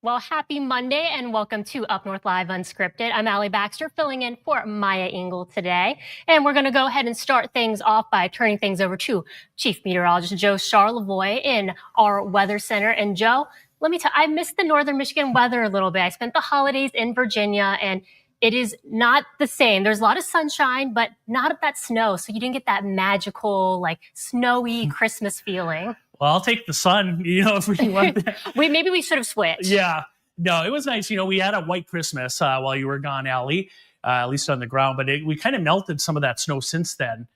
Well, happy Monday and welcome to UpNorthLive Unscripted. I'm Allie Baxter filling in for Maya Engel today. And we're going to go ahead and start things off by turning things over to Chief Meteorologist Joe Charlevoix in our weather center. And Joe, let me tell you, I missed the northern Michigan weather a little bit. I spent the holidays in Virginia and it is not the same. There's a lot of sunshine, but not that snow. So you didn't get that magical, like snowy Christmas feeling. Well, I'll take the sun, if we want that. Maybe we should have switched. Yeah. No, it was nice. We had a white Christmas while you were gone, Allie, at least on the ground. But we kind of melted some of that snow since then.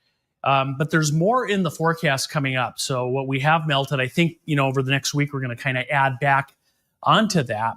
But there's more in the forecast coming up. So what we have melted, I think, over the next week, we're going to kind of add back onto that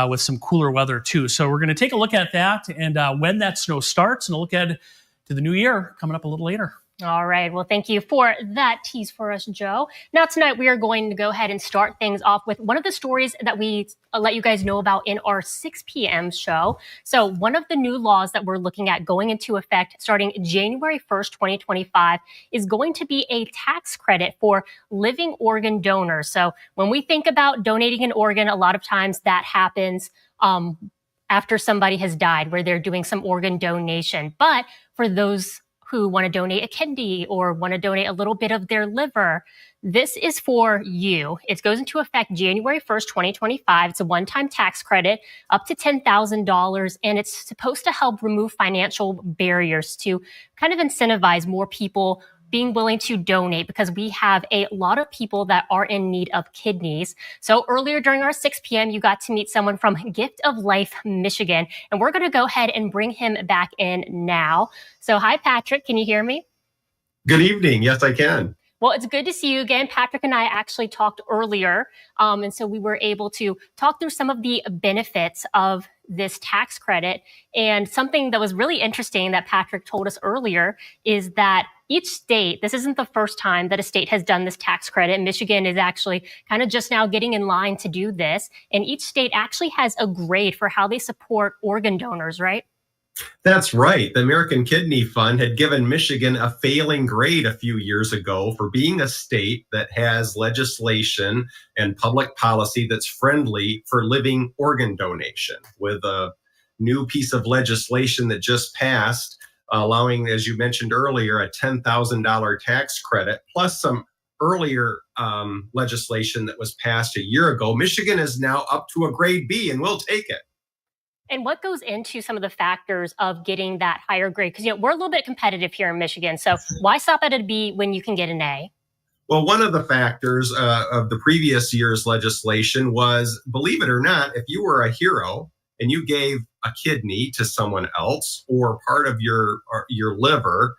with some cooler weather, too. So we're going to take a look at that and when that snow starts and a look ahead to the new year coming up a little later. All right. Well, thank you for that tease for us, Joe. Now, tonight, we are going to go ahead and start things off with one of the stories that we let you guys know about in our 6 p.m. show. So one of the new laws that we're looking at going into effect starting January 1st, 2025, is going to be a tax credit for living organ donors. So when we think about donating an organ, a lot of times that happens after somebody has died, where they're doing some organ donation. But for those who want to donate a kidney or want to donate a little bit of their liver, this is for you. It goes into effect January 1st, 2025. It's a one-time tax credit up to $10,000, and it's supposed to help remove financial barriers to kind of incentivize more people being willing to donate, because we have a lot of people that are in need of kidneys. So earlier during our 6 p.m., you got to meet someone from Gift of Life, Michigan, and we're going to go ahead and bring him back in now. So hi, Patrick. Can you hear me? Good evening. Yes, I can. Well, it's good to see you again. Patrick and I actually talked earlier, and so we were able to talk through some of the benefits of this tax credit. And something that was really interesting that Patrick told us earlier is that each state, this isn't the first time that a state has done this tax credit. Michigan is actually kind of just now getting in line to do this. And each state actually has a grade for how they support organ donors, right? That's right. The American Kidney Fund had given Michigan a failing grade a few years ago for being a state that has legislation and public policy that's friendly for living organ donation. With a new piece of legislation that just passed, allowing, as you mentioned earlier, a $10,000 tax credit, plus some earlier legislation that was passed a year ago, Michigan is now up to a grade B, and we'll take it. And what goes into some of the factors of getting that higher grade? Because we're a little bit competitive here in Michigan. So why stop at a B when you can get an A? Well, one of the factors of the previous year's legislation was, believe it or not, if you were a hero and you gave a kidney to someone else or part of your liver,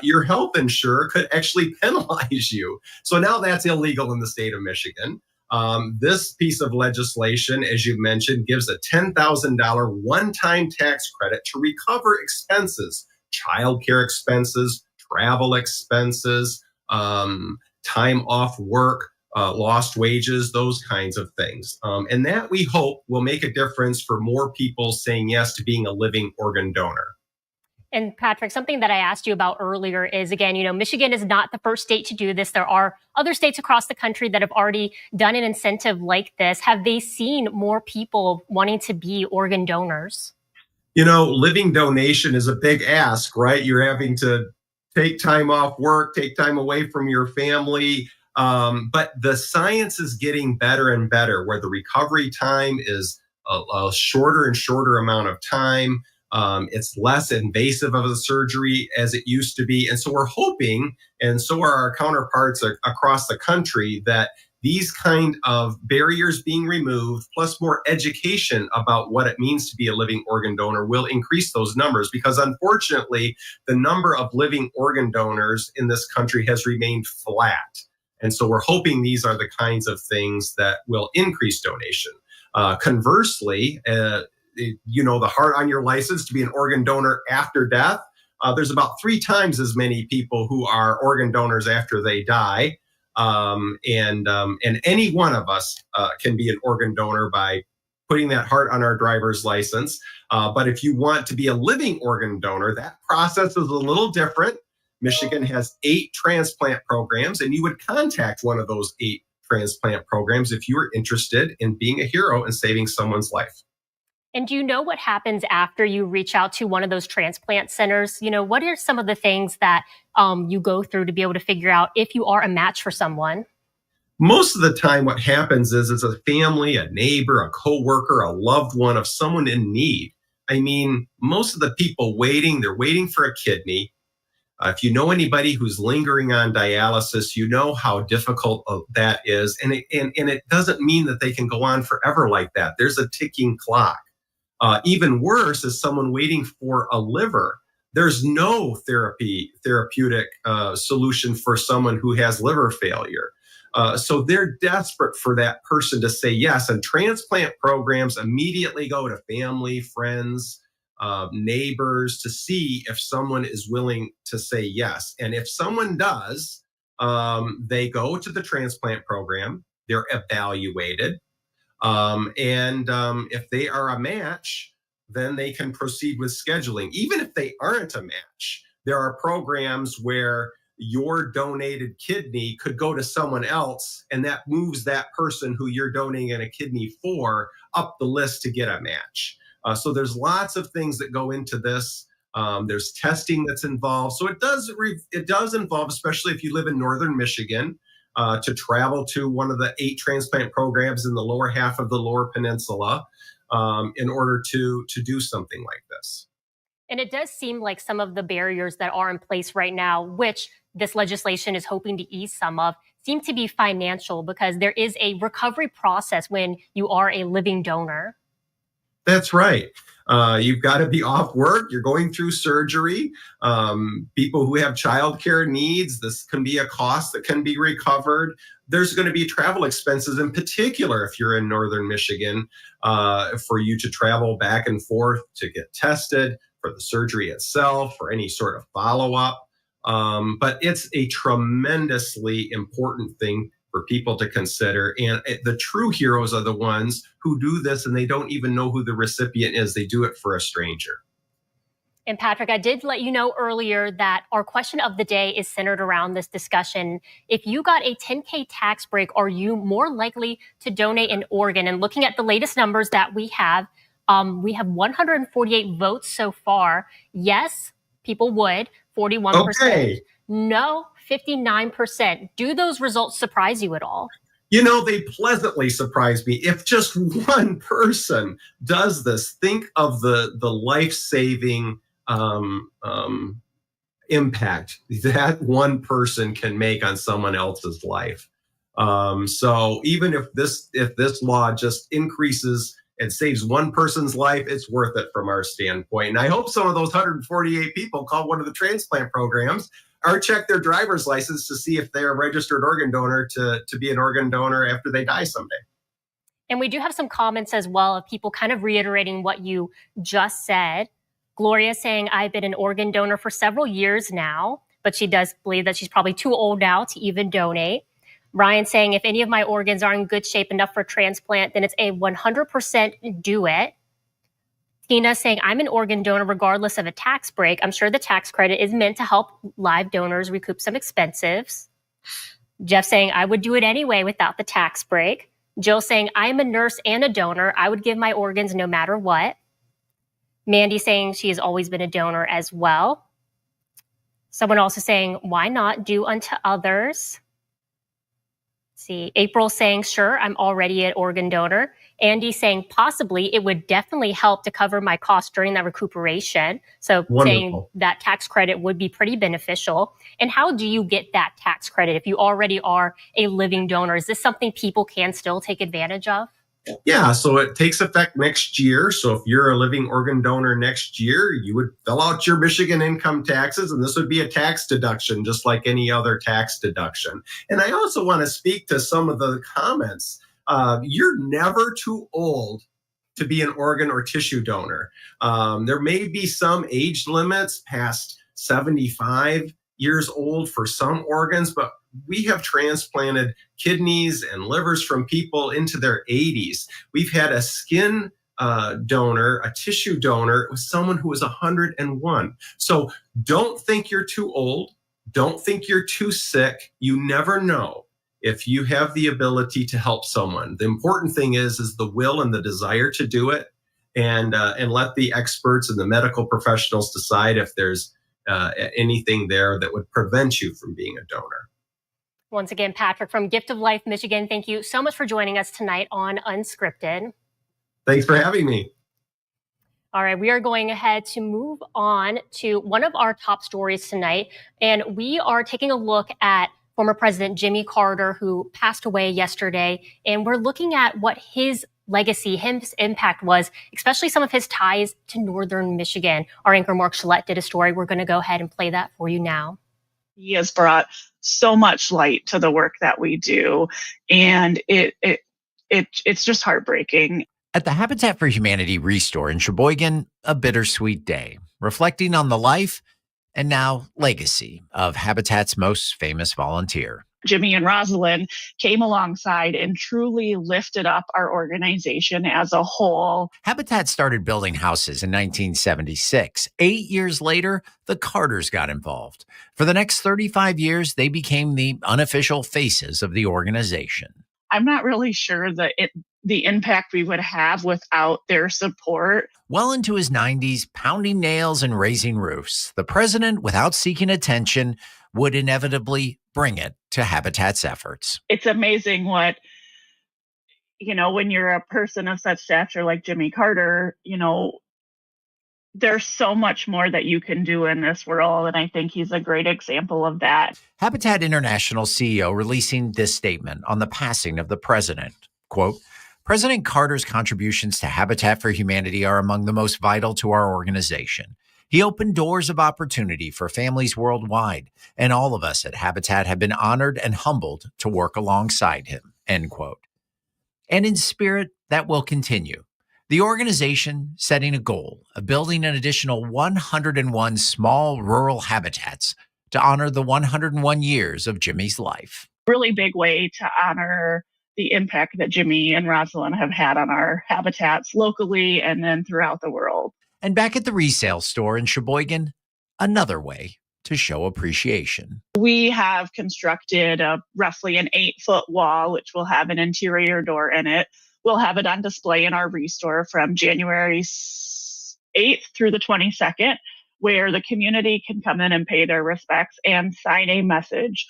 your health insurer could actually penalize you. So now that's illegal in the state of Michigan. This piece of legislation, as you mentioned, gives a $10,000 one-time tax credit to recover expenses, childcare expenses, travel expenses, time off work, lost wages, those kinds of things. And that, we hope, will make a difference for more people saying yes to being a living organ donor. And Patrick, something that I asked you about earlier is, again, Michigan is not the first state to do this. There are other states across the country that have already done an incentive like this. Have they seen more people wanting to be organ donors? Living donation is a big ask, right? You're having to take time off work, take time away from your family. But the science is getting better and better, where the recovery time is a shorter and shorter amount of time. It's less invasive of a surgery as it used to be. And so we're hoping, and so are our counterparts across the country, that these kind of barriers being removed, plus more education about what it means to be a living organ donor, will increase those numbers. Because unfortunately, the number of living organ donors in this country has remained flat. And so we're hoping these are the kinds of things that will increase donation. Conversely, the heart on your license to be an organ donor after death, there's about 3 times as many people who are organ donors after they die. And any one of us can be an organ donor by putting that heart on our driver's license. But if you want to be a living organ donor, that process is a little different. Michigan has 8 transplant programs, and you would contact one of those 8 transplant programs if you are interested in being a hero and saving someone's life. And do you know what happens after you reach out to one of those transplant centers? What are some of the things that you go through to be able to figure out if you are a match for someone? Most of the time, what happens is it's a family, a neighbor, a coworker, a loved one of someone in need. I mean, most of the people waiting, they're waiting for a kidney. If you know anybody who's lingering on dialysis, you know how difficult that is. And it doesn't mean that they can go on forever like that. There's a ticking clock. Even worse is someone waiting for a liver. There's no therapeutic solution for someone who has liver failure. So they're desperate for that person to say yes. And transplant programs immediately go to family, friends, neighbors to see if someone is willing to say yes. And if someone does, they go to the transplant program, they're evaluated. If they are a match, then they can proceed with scheduling. Even if they aren't a match, there are programs where your donated kidney could go to someone else, and that moves that person who you're donating a kidney for up the list to get a match. So there's lots of things that go into this. There's testing that's involved. So it does involve, especially if you live in northern Michigan, to travel to one of the 8 transplant programs in the lower half of the Lower Peninsula in order to do something like this. And it does seem like some of the barriers that are in place right now, which this legislation is hoping to ease some of, seem to be financial, because there is a recovery process when you are a living donor. That's right. You've got to be off work. You're going through surgery. People who have childcare needs, this can be a cost that can be recovered. There's going to be travel expenses, in particular, if you're in northern Michigan, for you to travel back and forth to get tested, for the surgery itself, for any sort of follow-up. But it's a tremendously important thing for people to consider. And the true heroes are the ones who do this and they don't even know who the recipient is. They do it for a stranger. And Patrick, I did let you know earlier that our question of the day is centered around this discussion. If you got a 10K tax break, are you more likely to donate an organ? And looking at the latest numbers that we have 148 votes so far. Yes, people would, 41%. Okay. No, 59%. Do those results surprise you at all? They pleasantly surprise me. If just one person does this, think of the life-saving impact that one person can make on someone else's life. So even if this law just increases and saves one person's life, it's worth it from our standpoint. And I hope some of those 148 people call one of the transplant programs or check their driver's license to see if they're a registered organ donor to be an organ donor after they die someday. And we do have some comments as well of people kind of reiterating what you just said. Gloria saying, I've been an organ donor for several years now, but she does believe that she's probably too old now to even donate. Ryan saying, if any of my organs are in good shape enough for transplant, then it's a 100% do it. Tina saying, I'm an organ donor regardless of a tax break. I'm sure the tax credit is meant to help live donors recoup some expenses. Jeff saying, I would do it anyway without the tax break. Jill saying, I'm a nurse and a donor. I would give my organs no matter what. Mandy saying she has always been a donor as well. Someone also saying, why not do unto others? See, April saying, sure, I'm already an organ donor. Andy saying, possibly, it would definitely help to cover my costs during that recuperation. So Wonderful. Saying that tax credit would be pretty beneficial. And how do you get that tax credit if you already are a living donor? Is this something people can still take advantage of? Yeah, so it takes effect next year. So if you're a living organ donor next year, you would fill out your Michigan income taxes, and this would be a tax deduction, just like any other tax deduction. And I also want to speak to some of the comments. You're never too old to be an organ or tissue donor. There may be some age limits past 75 years old for some organs, but we have transplanted kidneys and livers from people into their 80s. We've had a skin donor, a tissue donor. It was someone who was 101. So don't think you're too old. Don't think you're too sick. You never know. if you have the ability to help someone, the important thing is the will and the desire to do it, and let the experts and the medical professionals decide if there's anything there that would prevent you from being a donor. Once again, Patrick from Gift of Life, Michigan, thank you so much for joining us tonight on Unscripted. Thanks for having me. All right, we are going ahead to move on to one of our top stories tonight, and we are taking a look at former President Jimmy Carter, who passed away yesterday, and we're looking at what his legacy, his impact was, especially some of his ties to Northern Michigan. Our anchor Mark Gillette did a story. We're going to go ahead and play that for you now. He has brought so much light to the work that we do, and it's just heartbreaking. At the Habitat for Humanity Restore in Sheboygan, a bittersweet day, reflecting on the life and now legacy of Habitat's most famous volunteer. Jimmy and Rosalind came alongside and truly lifted up our organization as a whole. Habitat started building houses in 1976. 8 years later, the Carters got involved. For the next 35 years, they became the unofficial faces of the organization. I'm not really sure that the impact we would have without their support. Well into his 90s, pounding nails and raising roofs, the president, without seeking attention, would inevitably bring it to Habitat's efforts. It's amazing what, when you're a person of such stature like Jimmy Carter, there's so much more that you can do in this world, and I think he's a great example of that. Habitat International CEO releasing this statement on the passing of the president. Quote, President Carter's contributions to Habitat for Humanity are among the most vital to our organization. He opened doors of opportunity for families worldwide, and all of us at Habitat have been honored and humbled to work alongside him, end quote. And in spirit, that will continue. The organization setting a goal of building an additional 101 small rural habitats to honor the 101 years of Jimmy's life. Really big way to honor the impact that Jimmy and Rosalind have had on our habitats locally and then throughout the world. And back at the resale store in Sheboygan, another way to show appreciation. We have constructed roughly an 8-foot wall, which will have an interior door in it. We'll have it on display in our restore from January 8th through the 22nd, where the community can come in and pay their respects and sign a message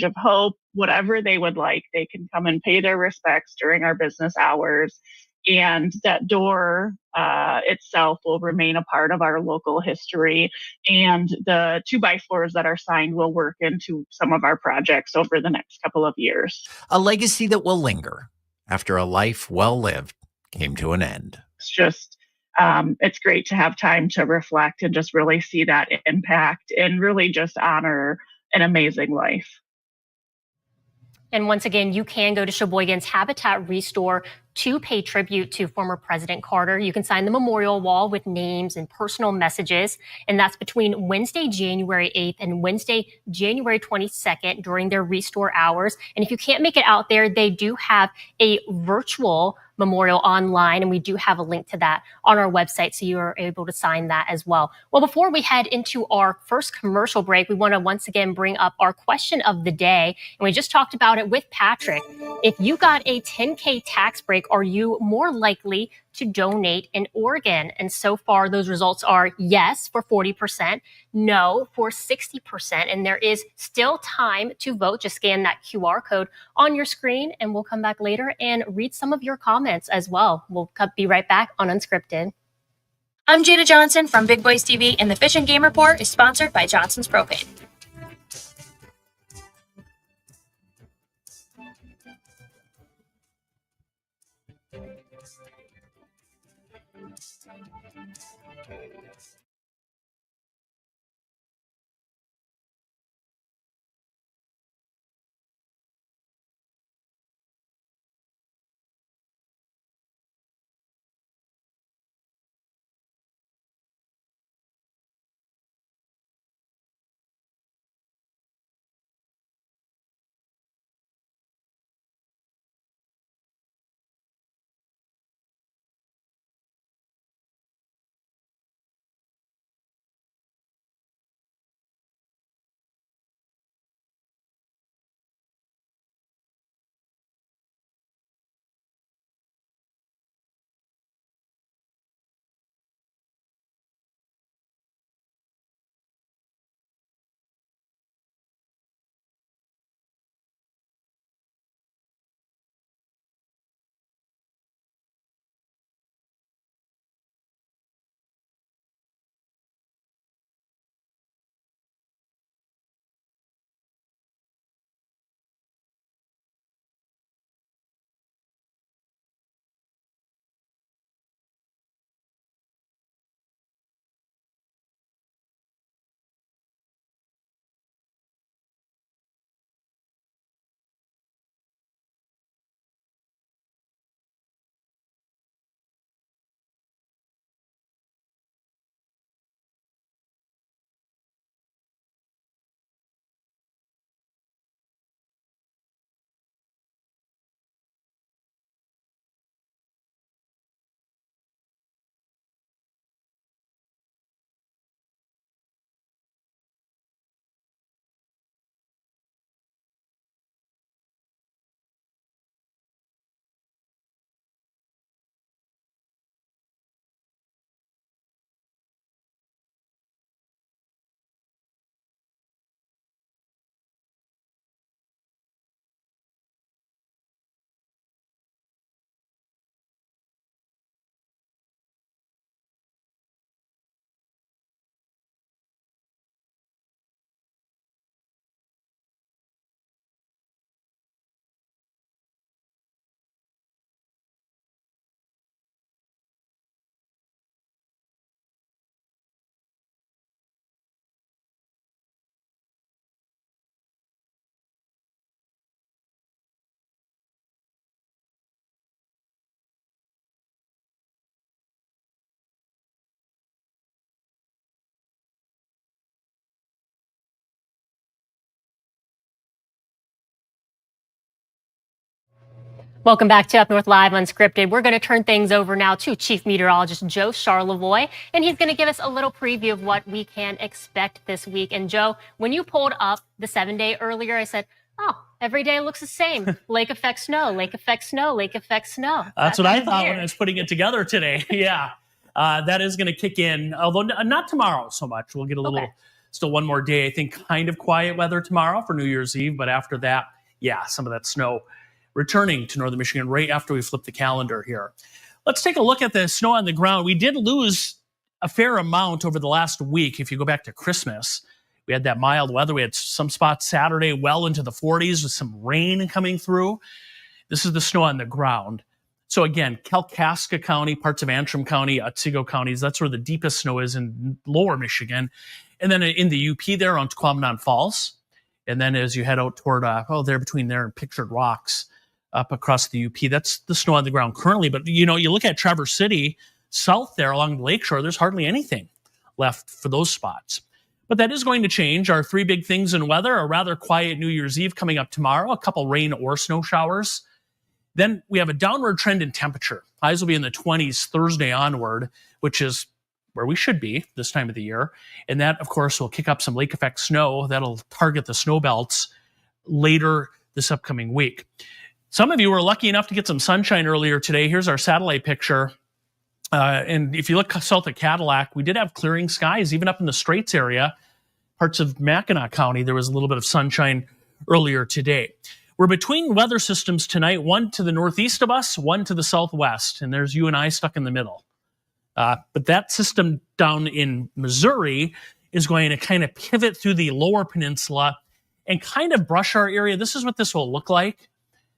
of hope, whatever they would like. They can come and pay their respects during our business hours. And that door itself will remain a part of our local history. And the 2x4s that are signed will work into some of our projects over the next couple of years. A legacy that will linger after a life well lived came to an end. It's just, it's great to have time to reflect and just really see that impact and really just honor an amazing life. And once again, you can go to Sheboygan's Habitat Restore to pay tribute to former President Carter. You can sign the memorial wall with names and personal messages. And that's between Wednesday, January 8th and Wednesday, January 22nd during their restore hours. And if you can't make it out there, they do have a virtual memorial online, and we do have a link to that on our website, so you are able to sign that as well. Well, before we head into our first commercial break, we want to once again bring up our question of the day, and we just talked about it with Patrick. If you got a $10K tax break, are you more likely to donate an organ? And so far, those results are yes for 40%, no for 60%. And there is still time to vote. Just scan that QR code on your screen, and we'll come back later and read some of your comments as well. We'll be right back on Unscripted. I'm Jada Johnson from Big Boys TV, and the Fish and Game Report is sponsored by Johnson's Propane. Welcome back to Up North Live Unscripted. We're going to turn things over now to Chief Meteorologist Joe Charlevoix, and he's going to give us a little preview of what we can expect this week. And Joe, when you pulled up the 7-day earlier, I said, oh, every day looks the same. Lake effect snow, lake effect snow, lake effect snow. That's what I thought when I was putting it together today. Yeah, that is going to kick in, although not tomorrow so much. We'll get a little, still one more day, I think, kind of quiet weather tomorrow for New Year's Eve. But after that, yeah, some of that snow returning to northern Michigan right after we flip the calendar here. Let's take a look at the snow on the ground. We did lose a fair amount over the last week. If you go back to Christmas, we had that mild weather. We had some spots Saturday well into the 40s with some rain coming through. This is the snow on the ground. So again, Kalkaska County, parts of Antrim County, Otsego counties, that's where the deepest snow is in lower Michigan. And then in the UP there on Squaminon Falls. And then as you head out toward, there between there and Pictured Rocks, up across the UP. That's the snow on the ground currently. But, you look at Traverse City, south there along the lakeshore, there's hardly anything left for those spots. But that is going to change. Our three big things in weather: a rather quiet New Year's Eve coming up tomorrow, a couple rain or snow showers. Then we have a downward trend in temperature. Highs will be in the 20s Thursday onward, which is where we should be this time of the year. And that, of course, will kick up some lake effect snow. That'll target the snow belts later this upcoming week. Some of you were lucky enough to get some sunshine earlier today. Here's our satellite picture. And if you look south of Cadillac, we did have clearing skies, even up in the Straits area. Parts of Mackinac County, there was a little bit of sunshine earlier today. We're between weather systems tonight, one to the northeast of us, one to the southwest, and there's you and I stuck in the middle. But that system down in Missouri is going to kind of pivot through the lower peninsula and kind of brush our area. This is what this will look like.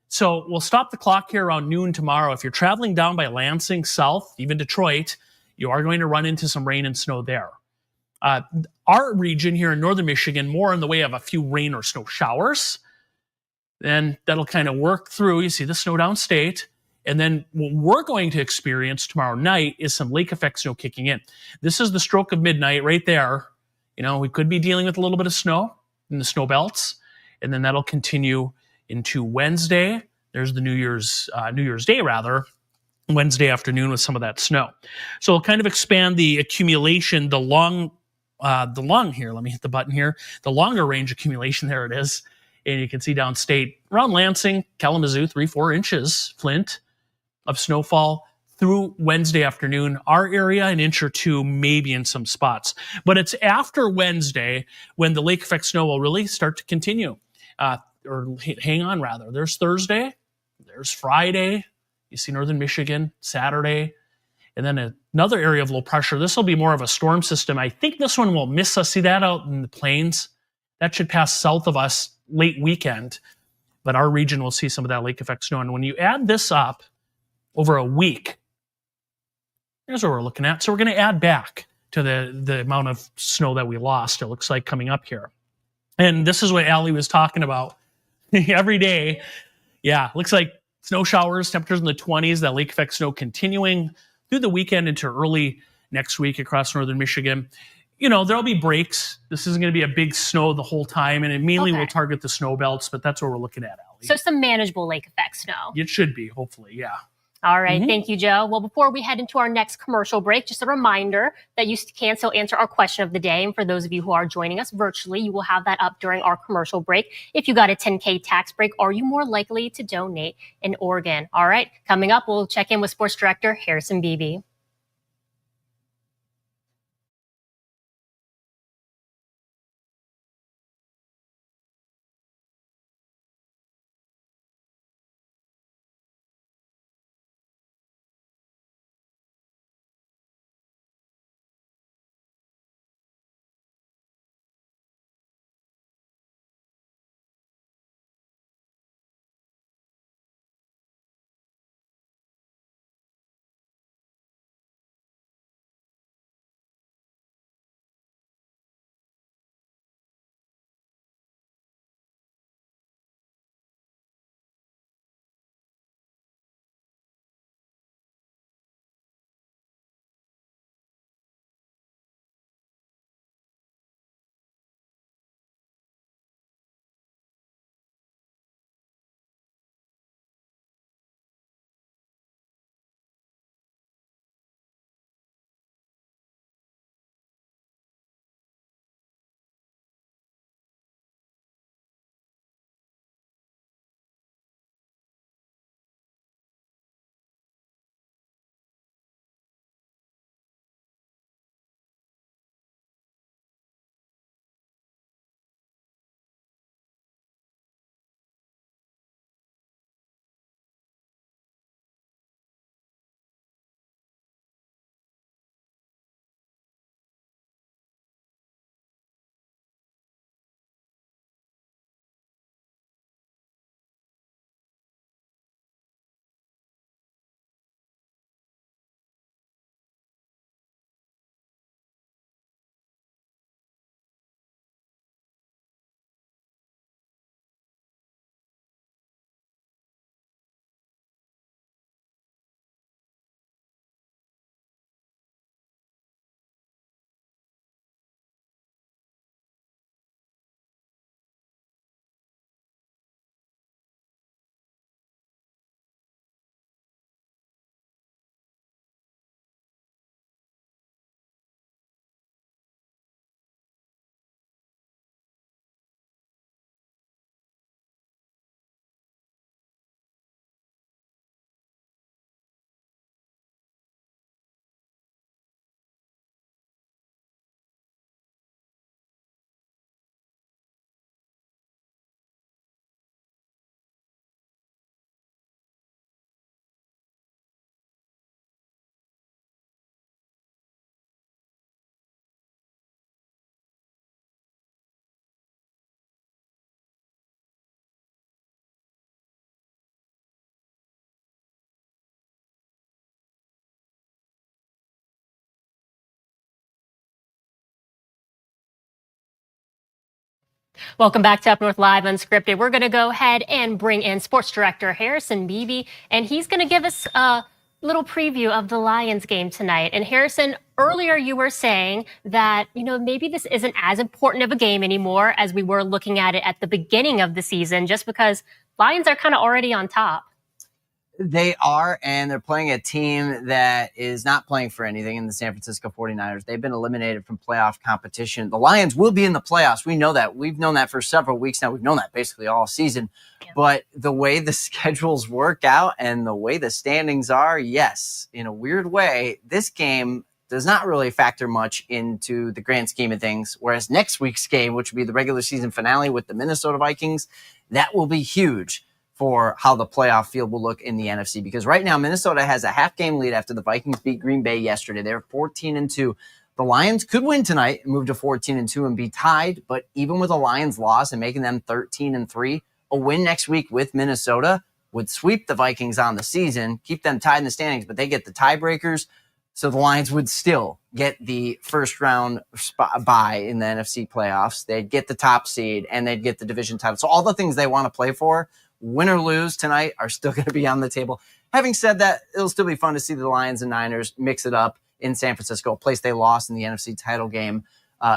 So we'll stop the clock here around noon tomorrow. If you're traveling down by Lansing south, even Detroit, you are going to run into some rain and snow there. Our region here in northern Michigan, more in the way of a few rain or snow showers. Then that'll kind of work through. You see the snow downstate. And then what we're going to experience tomorrow night is some lake effect snow kicking in. This is the stroke of midnight right there. We could be dealing with a little bit of snow in the snow belts. And then that'll continue into Wednesday. There's the New Year's Day, Wednesday afternoon with some of that snow. So we'll kind of expand the accumulation, the long here. Let me hit the button here. The longer range accumulation, there it is. And you can see downstate around Lansing, Kalamazoo, 3-4 inches, Flint, of snowfall through Wednesday afternoon. Our area, an inch or two, maybe in some spots. But it's after Wednesday when the lake effect snow will really start to continue. Or hang on, rather. There's Thursday, there's Friday, you see northern Michigan, Saturday, and then another area of low pressure. This will be more of a storm system. I think this one will miss us. See that out in the plains? That should pass south of us late weekend, but our region will see some of that lake effect snow. And when you add this up over a week, here's what we're looking at. So we're going to add back to the amount of snow that we lost, it looks like, coming up here. And this is what Allie was talking about. Every day, yeah, looks like snow showers, temperatures in the 20s, that lake effect snow continuing through the weekend into early next week across northern Michigan. There'll be breaks. This isn't going to be a big snow the whole time, and it mainly will target the snow belts, but that's what we're looking at, Allie. So some manageable lake effect snow. It should be, hopefully, yeah. All right. Thank you, Joe. Well, before we head into our next commercial break, just a reminder that you can still answer our question of the day. And for those of you who are joining us virtually, you will have that up during our commercial break. If you got a 10K tax break, are you more likely to donate an organ? All right. Coming up, we'll check in with Sports Director Harrison Beebe. Welcome back to Up North Live Unscripted. We're going to go ahead and bring in sports director Harrison Beebe, and he's going to give us a little preview of the Lions game tonight. And Harrison, earlier you were saying that, maybe this isn't as important of a game anymore as we were looking at it at the beginning of the season, just because Lions are kind of already on top. They are, and they're playing a team that is not playing for anything in the San Francisco 49ers. They've been eliminated from playoff competition. The Lions will be in the playoffs. We know that. We've known that for several weeks now. We've known that basically all season. Yeah. But the way the schedules work out and the way the standings are, yes, in a weird way, this game does not really factor much into the grand scheme of things. Whereas next week's game, which will be the regular season finale with the Minnesota Vikings, that will be huge for how the playoff field will look in the NFC. Because right now, Minnesota has a half-game lead after the Vikings beat Green Bay yesterday. They're 14-2. The Lions could win tonight and move to 14-2 and be tied. But even with a Lions loss and making them 13-3, a win next week with Minnesota would sweep the Vikings on the season, keep them tied in the standings, but they get the tiebreakers. So the Lions would still get the first-round bye in the NFC playoffs. They'd get the top seed, and they'd get the division title. So all the things they want to play for, win or lose tonight, are still going to be on the table. Having said that, it'll still be fun to see the Lions and Niners mix it up in San Francisco, a place they lost in the NFC title game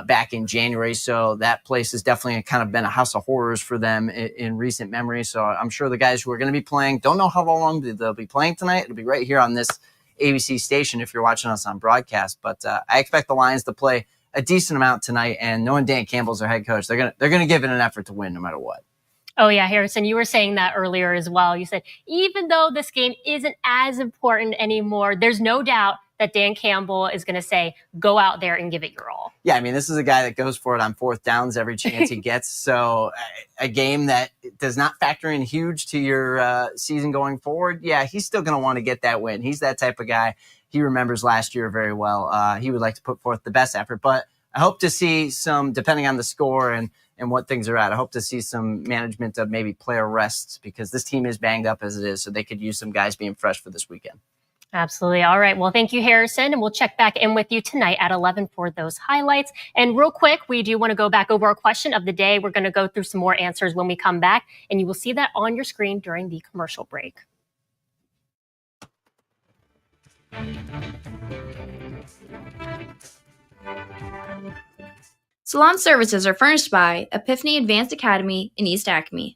back in January. So that place has definitely kind of been a house of horrors for them in recent memory. So I'm sure the guys who are going to be playing, don't know how long they'll be playing tonight. It'll be right here on this ABC station if you're watching us on broadcast. But I expect the Lions to play a decent amount tonight. And knowing Dan Campbell's their head coach, they're gonna give it an effort to win no matter what. Oh, yeah, Harrison, you were saying that earlier as well. You said, even though this game isn't as important anymore, there's no doubt that Dan Campbell is going to say, go out there and give it your all. Yeah, I mean, this is a guy that goes for it on fourth downs every chance he gets. So a game that does not factor in huge to your season going forward, yeah, he's still going to want to get that win. He's that type of guy. He remembers last year very well. He would like to put forth the best effort. But I hope to see some, depending on the score and what things are at, I hope to see some management of maybe player rests, because this team is banged up as it is. So they could use some guys being fresh for this weekend. Absolutely. All right. Well, thank you, Harrison. And we'll check back in with you tonight at 11 for those highlights. And real quick, we do want to go back over our question of the day. We're going to go through some more answers when we come back, and you will see that on your screen during the commercial break. Salon services are furnished by Epiphany Advanced Academy in East Acme.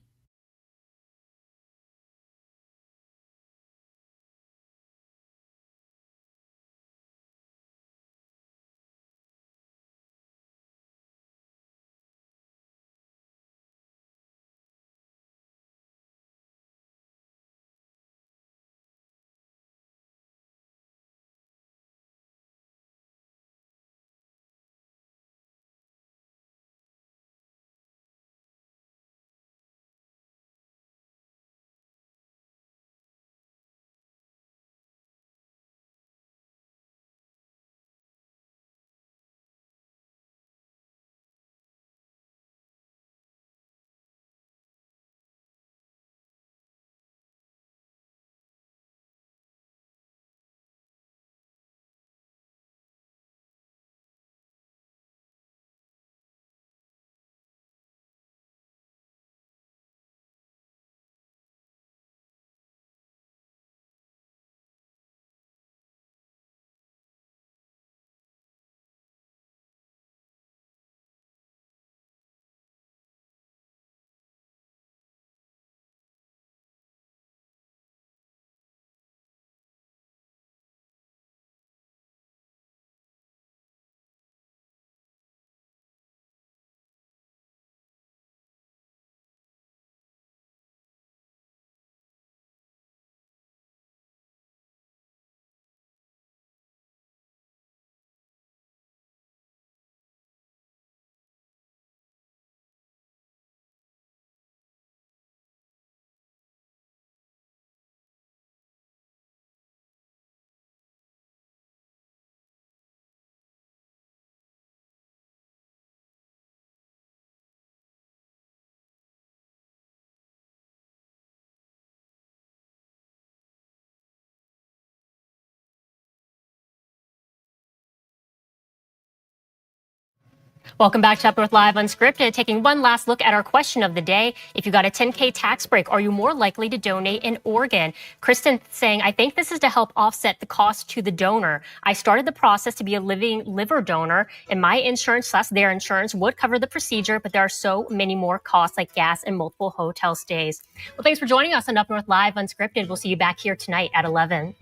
Welcome back to Up North Live Unscripted, taking one last look at our question of the day. If you got a 10K tax break, are you more likely to donate an organ? Kristen saying, I think this is to help offset the cost to the donor. I started the process to be a living liver donor, and my insurance / their insurance would cover the procedure, but there are so many more costs like gas and multiple hotel stays. Well, thanks for joining us on Up North Live Unscripted. We'll see you back here tonight at 11.